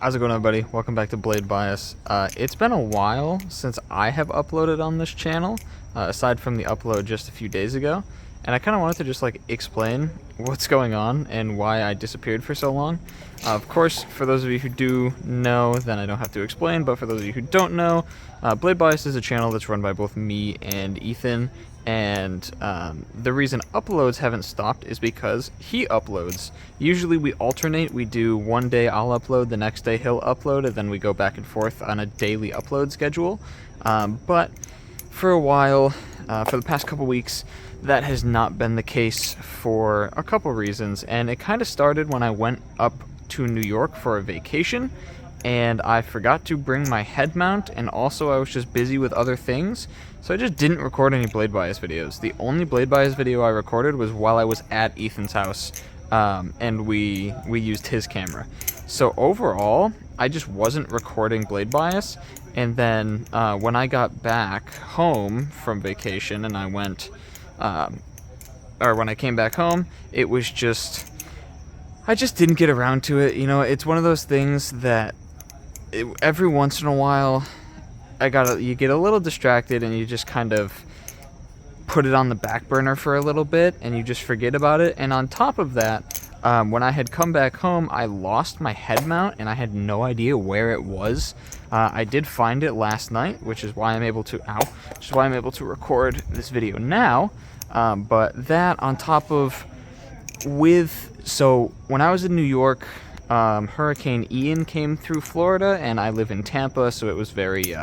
How's it going, everybody? Welcome back to Blade Bias. It's been a while since I have uploaded on this channel, aside from the upload just a few days ago, and I kind of wanted to just explain what's going on and why I disappeared for so long. Of course, for those of you who do know, then I don't have to explain, but for those of you who don't know, Blade Bias is a channel that's run by both me and Ethan, and the reason uploads haven't stopped is because he uploads. Usually we alternate. We do one day I'll upload, the next day he'll upload, and then we go back and forth on a daily upload schedule. But for a while, for the past couple weeks, that has not been the case for a couple reasons, and it kind of started when I went up to New York for a vacation, and I forgot to bring my head mount, and also I was just busy with other things, so I just didn't record any Blade Bias videos. The only Blade Bias video I recorded was while I was at Ethan's house, and we used his camera. So overall, I just wasn't recording Blade Bias, and then when I got back home from vacation and I went, or when I came back home, it was just, I just didn't get around to it. You know, it's one of those things that every once in a while, you get a little distracted and you just kind of put it on the back burner for a little bit and you just forget about it. And on top of that, when I had come back home, I lost my head mount and I had no idea where it was. I did find it last night, which is why I'm able to record this video now. But that on top of so when I was in New York, Hurricane Ian came through Florida, and I live in Tampa, so it was very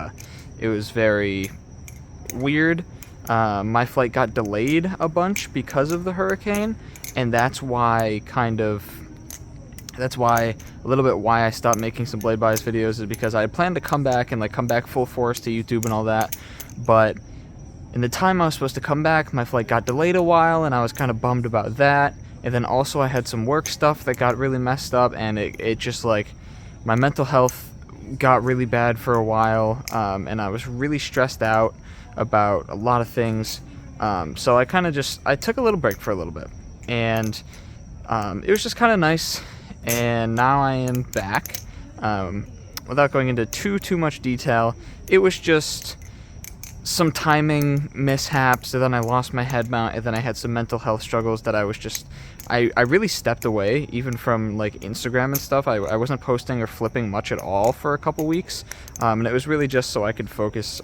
weird. My flight got delayed a bunch because of the hurricane, and that's why a little bit why I stopped making some Blade Bias videos, is because I had planned to come back and come back full force to YouTube and all that, but in the time I was supposed to come back, my flight got delayed a while, and I was kind of bummed about that. And then also I had some work stuff that got really messed up, and it just my mental health got really bad for a while, and I was really stressed out about a lot of things. So I took a little break for a little bit, and it was just kind of nice. And now I am back. Without going into too much detail, it was just some timing mishaps, and then I lost my head mount, and then I had some mental health struggles that I really stepped away even from Instagram and stuff. I wasn't posting or flipping much at all for a couple weeks, and it was really just so I could focus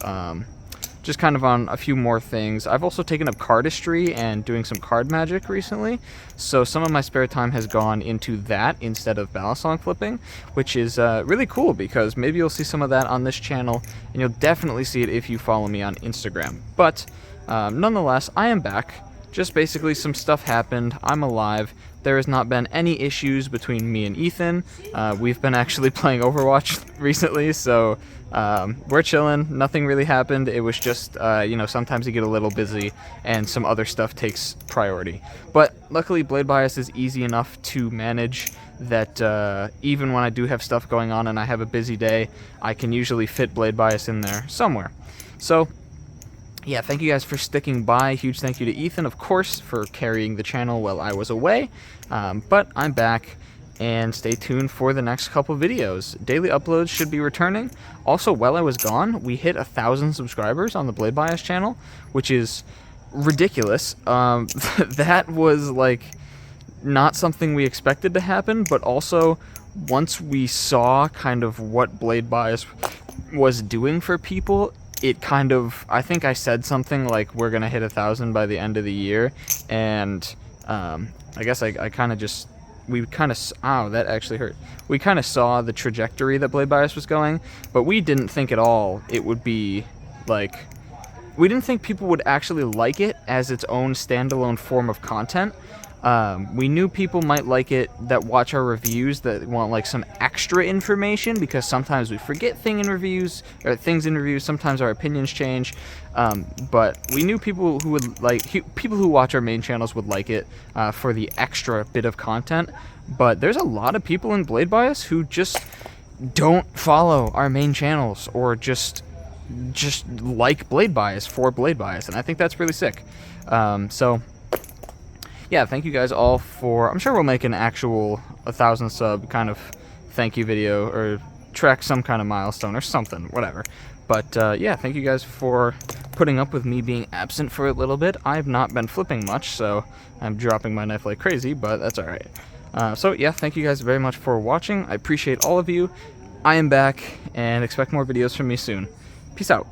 just kind of on a few more things. I've also taken up cardistry and doing some card magic recently, so some of my spare time has gone into that instead of balisong flipping, which is really cool, because maybe you'll see some of that on this channel, and you'll definitely see it if you follow me on Instagram. But nonetheless, I am back. Just basically some stuff happened. I'm alive. There has not been any issues between me and Ethan. We've been actually playing Overwatch recently, so we're chilling. Nothing really happened. It was just, sometimes you get a little busy and some other stuff takes priority. But luckily, Blade Bias is easy enough to manage that even when I do have stuff going on and I have a busy day, I can usually fit Blade Bias in there somewhere. So yeah, thank you guys for sticking by. Huge thank you to Ethan, of course, for carrying the channel while I was away. But I'm back, and stay tuned for the next couple videos. Daily uploads should be returning. Also, while I was gone, we hit 1,000 subscribers on the Blade Bias channel, which is ridiculous. That was not something we expected to happen, but also once we saw kind of what Blade Bias was doing for people, I think I said something like we're gonna hit 1,000 by the end of the year, and I guess ow, that actually hurt. We kind of saw the trajectory that Blade Bias was going, but we didn't think at all it would be we didn't think people would actually like it as its own standalone form of content. We knew people might like it that watch our reviews, that want some extra information, because sometimes we forget things in reviews, sometimes our opinions change, but we knew people who would people who watch our main channels would like it for the extra bit of content. But there's a lot of people in Blade Bias who just don't follow our main channels, or just like Blade Bias for Blade Bias, and I think that's really sick. So yeah, thank you guys all for, I'm sure we'll make an actual 1,000 sub kind of thank you video or track some kind of milestone or something, whatever. But yeah, thank you guys for putting up with me being absent for a little bit. I've not been flipping much, so I'm dropping my knife like crazy, but that's alright. So yeah, thank you guys very much for watching. I appreciate all of you. I am back, and expect more videos from me soon. Peace out.